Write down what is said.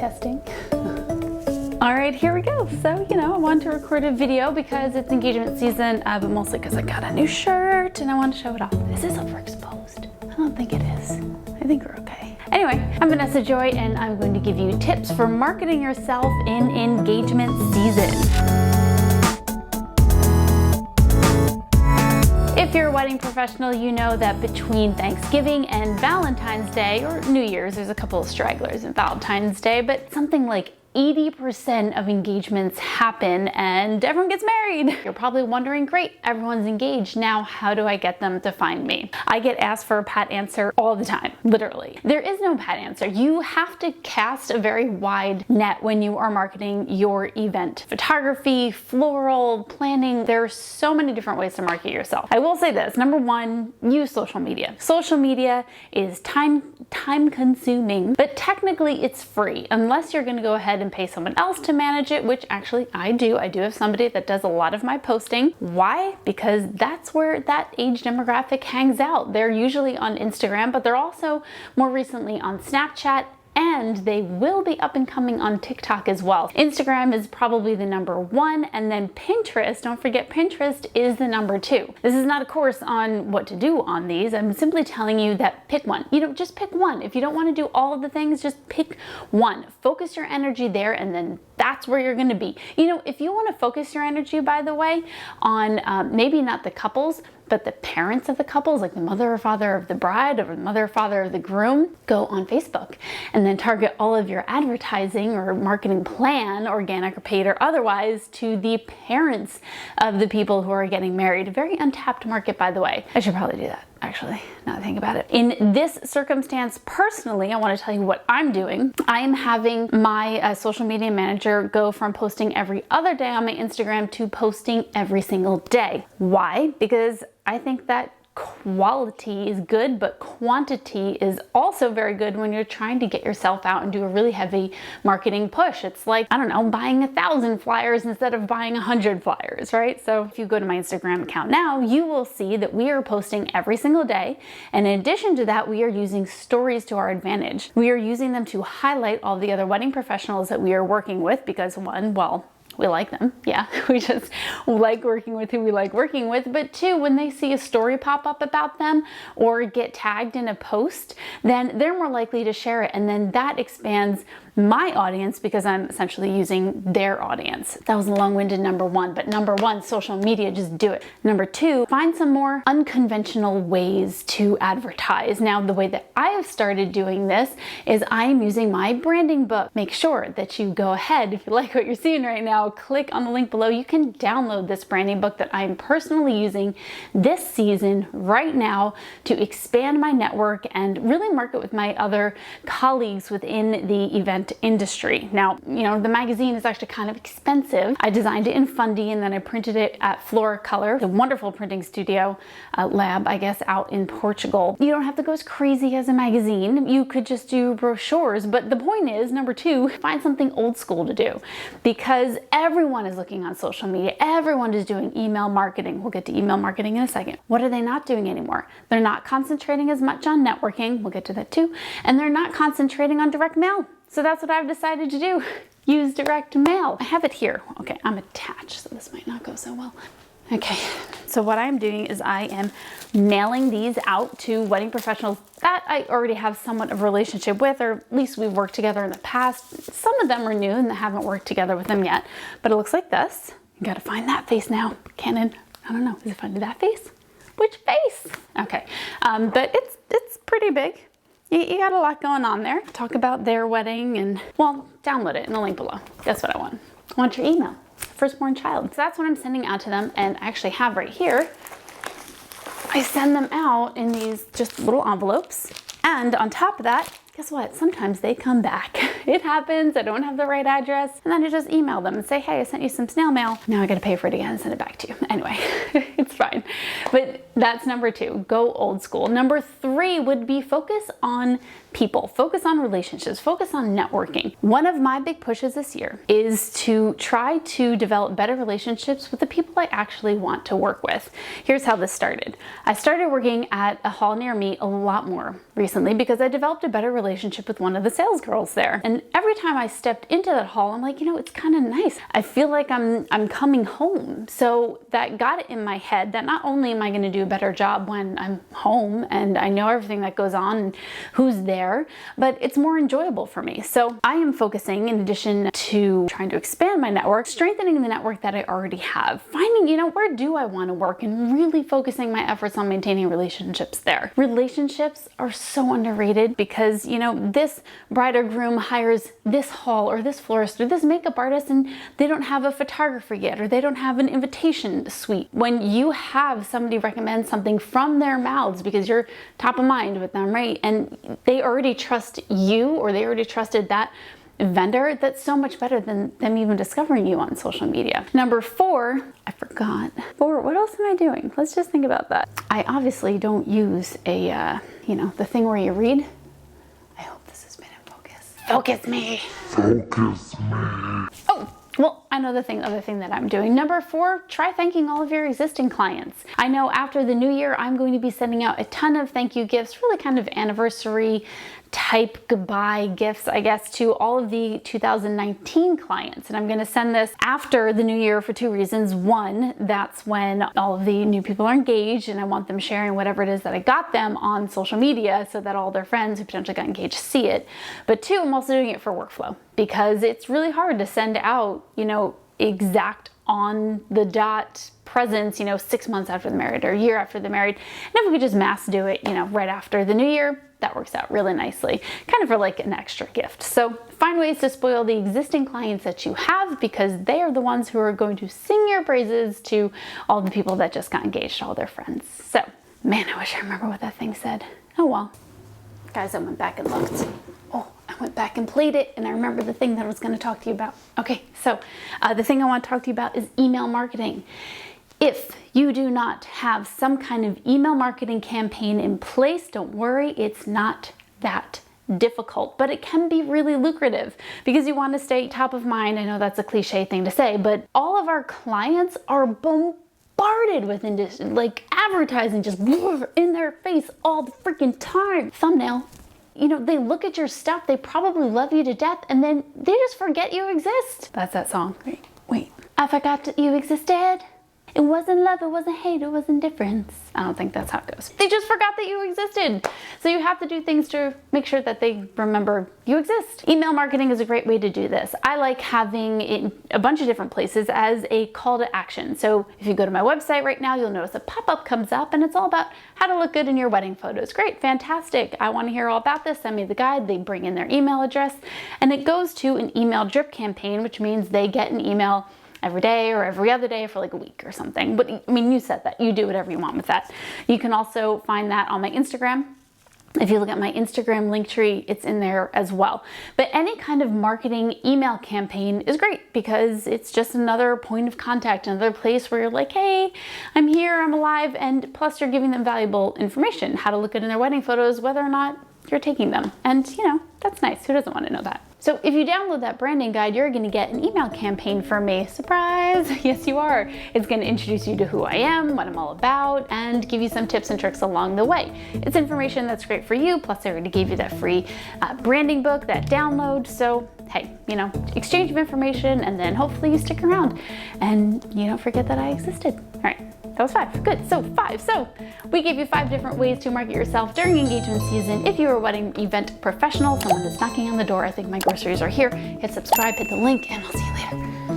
Testing. All right, here we go. So, I wanted to record a video because it's engagement season, but mostly because I got a new shirt and I want to show it off. Is this overexposed? I don't think it is. I think we're okay. Anyway, I'm Vanessa Joy and I'm going to give you tips for marketing yourself in engagement season. If you're a wedding professional, you know that between Thanksgiving and Valentine's Day, or New Year's, there's a couple of stragglers in Valentine's Day, but something like 80% of engagements happen and everyone gets married. You're probably wondering, great, everyone's engaged. Now, how do I get them to find me? I get asked for a pat answer all the time, literally. There is no pat answer. You have to cast a very wide net when you are marketing your event. Photography, floral, planning, there are so many different ways to market yourself. I will say this, number one, use social media. Social media is time consuming, but technically it's free unless you're gonna go ahead and pay someone else to manage it, which actually I do. I do have somebody that does a lot of my posting. Why? Because that's where that age demographic hangs out. They're usually on Instagram, but they're also more recently on Snapchat, and they will be up and coming on TikTok as well. Instagram is probably the number one, and then Pinterest, don't forget Pinterest is the number two. This is not a course on what to do on these. I'm simply telling you that pick one. Just pick one. If you don't want to do all of the things, just pick one. Focus your energy there, and then that's where you're gonna be. If you want to focus your energy, by the way, on maybe not the couples, but the parents of the couples, like the mother or father of the bride or the mother or father of the groom, go on Facebook and then target all of your advertising or marketing plan, organic or paid or otherwise, to the parents of the people who are getting married. A very untapped market, by the way. I should probably do that, actually, now that I think about it. In this circumstance, personally, I want to tell you what I'm doing. I am having my social media manager go from posting every other day on my Instagram to posting every single day. Why? Because I think that quality is good, but quantity is also very good when you're trying to get yourself out and do a really heavy marketing push. It's like, I don't know, buying 1,000 flyers instead of buying 100 flyers, right? So if you go to my Instagram account now, you will see that we are posting every single day. And in addition to that, we are using stories to our advantage. We are using them to highlight all the other wedding professionals that we are working with because one, well, we like them. Yeah, we just like working with who we like working with. But two, when they see a story pop up about them or get tagged in a post, then they're more likely to share it. And then that expands my audience because I'm essentially using their audience. That was a long-winded number one, but number one, social media, just do it. Number two, find some more unconventional ways to advertise. Now, the way that I have started doing this is I am using my branding book. Make sure that you go ahead, if you like what you're seeing right now, click on the link below. You can download this branding book that I'm personally using this season right now to expand my network and really market with my other colleagues within the event industry. Now, the magazine is actually kind of expensive. I designed it in Fundy and then I printed it at Flora Color, a wonderful printing studio lab, I guess, out in Portugal. You don't have to go as crazy as a magazine. You could just do brochures. But the point is, number two, find something old school to do because everyone is looking on social media. Everyone is doing email marketing. We'll get to email marketing in a second. What are they not doing anymore? They're not concentrating as much on networking. We'll get to that too. And they're not concentrating on direct mail. So that's what I've decided to do. Use direct mail. I have it here. Okay, I'm attached, so this might not go so well. Okay, so what I'm doing is I am mailing these out to wedding professionals that I already have somewhat of a relationship with, or at least we've worked together in the past. Some of them are new and I haven't worked together with them yet, but it looks like this. You gotta find that face now. Canon, I don't know, is it finding that face? Which face? Okay, but it's pretty big. You got a lot going on there. Talk about their wedding and, well, download it in the link below. That's what I want. I want your email. Firstborn child. So that's what I'm sending out to them, and I actually have right here. I send them out in these just little envelopes. And on top of that, guess what? Sometimes they come back. It happens, I don't have the right address, and then I just email them and say, hey, I sent you some snail mail. Now I gotta pay for it again and send it back to you. Anyway, it's fine. But that's number two, go old school. Number three would be focus on people, focus on relationships, focus on networking. One of my big pushes this year is to try to develop better relationships with the people I actually want to work with. Here's how this started. I started working at a hall near me a lot more recently because I developed a better relationship relationship with one of the sales girls there. And every time I stepped into that hall, I'm like, you know, it's kind of nice. I feel like I'm coming home. So that got it in my head that not only am I going to do a better job when I'm home and I know everything that goes on and who's there, but it's more enjoyable for me. So I am focusing, in addition to trying to expand my network, strengthening the network that I already have, finding, you know, where do I want to work, and really focusing my efforts on maintaining relationships there. Relationships are so underrated because, you know, this bride or groom hires this hall or this florist or this makeup artist and they don't have a photographer yet, or they don't have an invitation suite. When you have somebody recommend something from their mouths because you're top of mind with them, right? And they already trust you, or they already trusted that vendor, that's so much better than them even discovering you on social media. Number 4, I forgot. 4, what else am I doing? Let's just think about that. I obviously don't use a, you know, the thing where you read. I hope this has been in focus. Focus me. Focus me. Oh, well, I know the other thing that I'm doing. Number 4, try thanking all of your existing clients. I know after the new year, I'm going to be sending out a ton of thank you gifts, really kind of anniversary type goodbye gifts, I guess, to all of the 2019 clients. And I'm going to send this after the new year for 2 reasons. 1, that's when all of the new people are engaged and I want them sharing whatever it is that I got them on social media so that all their friends who potentially got engaged see it. But 2, I'm also doing it for workflow because it's really hard to send out, you know, exact on the dot presents, you know, 6 months after they're married or a year after they're married. And if we could just mass do it, you know, right after the new year, that works out really nicely, kind of for like an extra gift. So find ways to spoil the existing clients that you have, because they are the ones who are going to sing your praises to all the people that just got engaged, all their friends. So, man, I wish I remember what that thing said. Oh well. Guys, I went back and looked. Oh, I went back and played it, and I remember the thing that I was going to talk to you about. Okay, so the thing I want to talk to you about is email marketing. If you do not have some kind of email marketing campaign in place, don't worry, it's not that difficult, but it can be really lucrative because you want to stay top of mind. I know that's a cliche thing to say, but all of our clients are bombarded with like advertising just in their face all the freaking time. Thumbnail. You know, they look at your stuff, they probably love you to death, and then they just forget you exist. That's that song. Wait. I forgot that you existed. It wasn't love, it wasn't hate, it was indifference. I don't think that's how it goes. They just forgot that you existed. So you have to do things to make sure that they remember you exist. Email marketing is a great way to do this. I like having it in a bunch of different places as a call to action. So if you go to my website right now, you'll notice a pop-up comes up and it's all about how to look good in your wedding photos. Great, fantastic. I want to hear all about this. Send me the guide. They bring in their email address and it goes to an email drip campaign, which means they get an email every day or every other day for like a week or something. But I mean, you said that. You do whatever you want with that. You can also find that on my Instagram. If you look at my Instagram link tree, it's in there as well. But any kind of marketing email campaign is great because it's just another point of contact, another place where you're like, hey, I'm here, I'm alive, and plus you're giving them valuable information, how to look good in their wedding photos, whether or not you're taking them. And you know, that's nice. Who doesn't want to know that? So if you download that branding guide, you're going to get an email campaign from me. Surprise! Yes, you are. It's going to introduce you to who I am, what I'm all about, and give you some tips and tricks along the way. It's information that's great for you. Plus, I already gave you that free branding book, that download. So hey, you know, exchange of information, and then hopefully you stick around and you don't forget that I existed. All right. That was 5. Good. So 5. So we gave you 5 different ways to market yourself during engagement season. If you're a wedding event professional, someone is knocking on the door, I think my groceries are here. Hit subscribe, hit the link, and I'll see you later.